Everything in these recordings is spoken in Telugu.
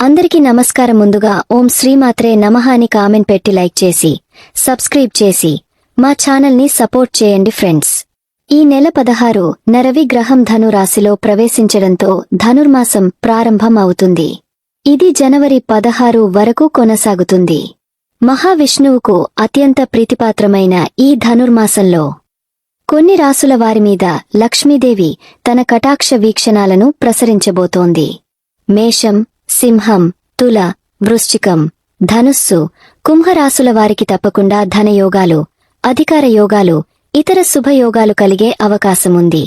అందరికీ నమస్కారం. ముందుగా ఓం శ్రీమాత్రే నమః అని కామెంట్ పెట్టి లైక్ చేసి సబ్స్క్రైబ్ చేసి మా ఛానల్ని సపోర్ట్ చేయండి ఫ్రెండ్స్. ఈ నెల 16 రవి గ్రహం ధను రాశిలో ప్రవేశించడంతో ధనుర్మాసం ప్రారంభం అవుతుంది. ఇది జనవరి 16 వరకు కొనసాగుతుంది. మహావిష్ణువుకు అత్యంత ప్రీతిపాత్రమైన ఈ ధనుర్మాసంలో కొన్ని రాసుల వారిమీద లక్ష్మీదేవి తన కటాక్ష వీక్షణాలను ప్రసరించబోతోంది. మేషం, సింహం, తుల, వృశ్చికం, ధనుస్సు, కుంభరాశుల వారికి తప్పకుండా ధనయోగాలు, అధికార యోగాలు, ఇతర శుభయోగాలు కలిగే అవకాశముంది.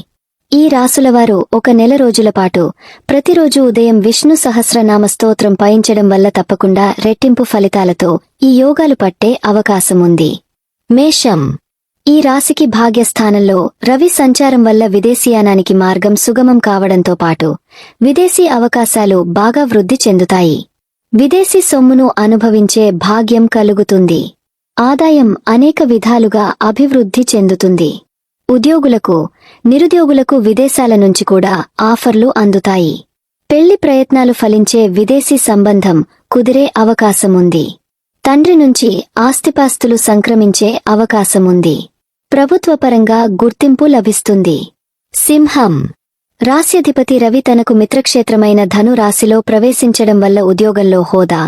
ఈ రాసులవారు ఒక నెల రోజుల పాటు ప్రతిరోజు ఉదయం విష్ణు సహస్రనామ స్తోత్రం పఠించడం వల్ల తప్పకుండా రెట్టింపు ఫలితాలతో ఈ యోగాలు పట్టే అవకాశముంది. మేషం, ఈ రాశికి భాగ్యస్థానంలో రవి సంచారం వల్ల విదేశీయానానికి మార్గం సుగమం కావడంతో పాటు విదేశీ అవకాశాలు బాగా వృద్ధి చెందుతాయి. విదేశీ సొమ్మును అనుభవించే భాగ్యం కలుగుతుంది. ఆదాయం అనేక విధాలుగా అభివృద్ధి చెందుతుంది. ఉద్యోగులకు, నిరుద్యోగులకు విదేశాల నుంచి కూడా ఆఫర్లు అందుతాయి. పెళ్లి ప్రయత్నాలు ఫలించే విదేశీ సంబంధం కుదిరే అవకాశముంది. తండ్రి నుంచి ఆస్తిపాస్తులు సంక్రమించే అవకాశముంది. ప్రభుత్వపరంగా గుర్తింపు లభిస్తుంది. సింహం, రాశ్యాధిపతి రవి తనకు మిత్రక్షేత్రమైన ధను రాశిలో ప్రవేశించడం వల్ల ఉద్యోగంలో హోదా,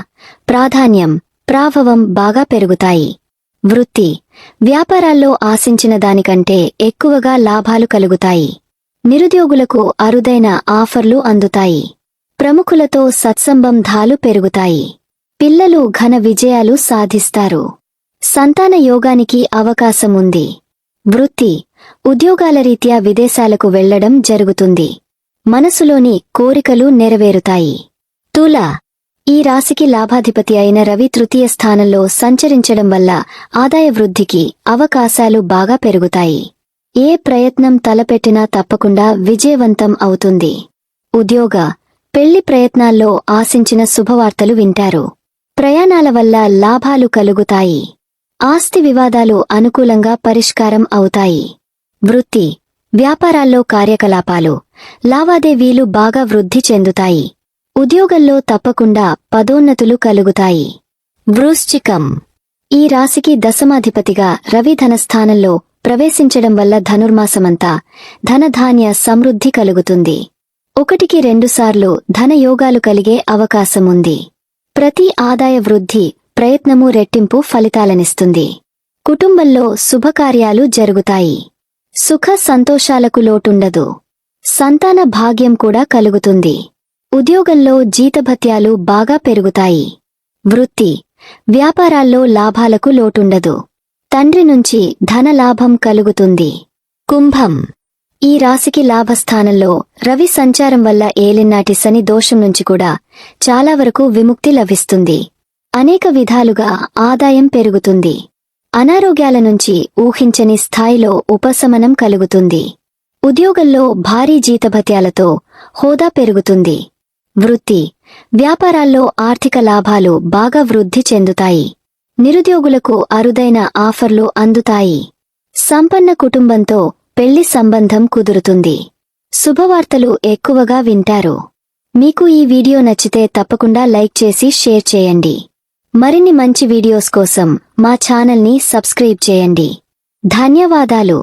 ప్రాధాన్యం, ప్రాభవం బాగా పెరుగుతాయి. వృత్తి, వ్యాపారాల్లో ఆశించిన దానికంటే ఎక్కువగా లాభాలు కలుగుతాయి. నిరుద్యోగులకు అరుదైన ఆఫర్లు అందుతాయి. ప్రముఖులతో సత్సంబంధాలు పెరుగుతాయి. పిల్లలు ఘన విజయాలు సాధిస్తారు. సంతాన యోగానికి అవకాశముంది. వృత్తి, ఉద్యోగాల రీత్యా విదేశాలకు వెళ్లడం జరుగుతుంది. మనసులోని కోరికలు నెరవేరుతాయి. తుల, ఈ రాశికి లాభాధిపతి అయిన రవి తృతీయ స్థానంలో సంచరించడం వల్ల ఆదాయ వృద్ధికి అవకాశాలు బాగా పెరుగుతాయి. ఏ ప్రయత్నం తలపెట్టినా తప్పకుండా విజయవంతం అవుతుంది. ఉద్యోగ, పెళ్లి ప్రయత్నాల్లో ఆశించిన శుభవార్తలు వింటారు. ప్రయాణాల వల్ల లాభాలు కలుగుతాయి. ఆస్తి వివాదాలు అనుకూలంగా పరిష్కారం అవుతాయి. వృత్తి, వ్యాపారాల్లో కార్యకలాపాలు, లావాదేవీలు బాగా వృద్ధి చెందుతాయి. ఉద్యోగంలో తప్పకుండా పదోన్నతులు కలుగుతాయి. వృశ్చికం, ఈ రాశికి దశమాధిపతిగా రవి ధనస్థానంలో ప్రవేశించడం వల్ల ధనుర్మాసమంతా ధనధాన్య సమృద్ధి కలుగుతుంది. 1-2 సార్లు ధనయోగాలు కలిగే అవకాశముంది. ప్రతి ఆదాయ వృద్ధి ప్రయత్నము రెట్టింపు ఫలితాలనిస్తుంది. కుటుంబంలో శుభకార్యాలు జరుగుతాయి. సుఖ సంతోషాలకు లోటుండదు. సంతాన భాగ్యం కూడా కలుగుతుంది. ఉద్యోగంలో జీతభత్యాలు బాగా పెరుగుతాయి. వృత్తి, వ్యాపారాల్లో లాభాలకు లోటుండదు. తండ్రి నుంచి ధనలాభం కలుగుతుంది. కుంభం, ఈ రాశికి లాభస్థానంలో రవి సంచారం వల్ల ఏలినాటి శని దోషం నుంచి కూడా చాలా వరకు విముక్తి లభిస్తుంది. అనేక విధాలుగా ఆదాయం పెరుగుతుంది. అనారోగ్యాల నుంచి ఊహించని స్థాయిలో ఉపశమనం కలుగుతుంది. ఉద్యోగంలో భారీ జీతభత్యాలతో హోదా పెరుగుతుంది. వృత్తి, వ్యాపారాల్లో ఆర్థిక లాభాలు బాగా వృద్ధి చెందుతాయి. నిరుద్యోగులకు అరుదైన ఆఫర్లు అందుతాయి. సంపన్న కుటుంబంతో పెళ్లి సంబంధం కుదురుతుంది. శుభవార్తలు ఎక్కువగా వింటారు. మీకు ఈ వీడియో నచ్చితే తప్పకుండా లైక్ చేసి షేర్ చేయండి. మరిన్ని మంచి వీడియోస్ కోసం మా ఛానల్ని సబ్స్క్రైబ్ చేయండి. ధన్యవాదాలు.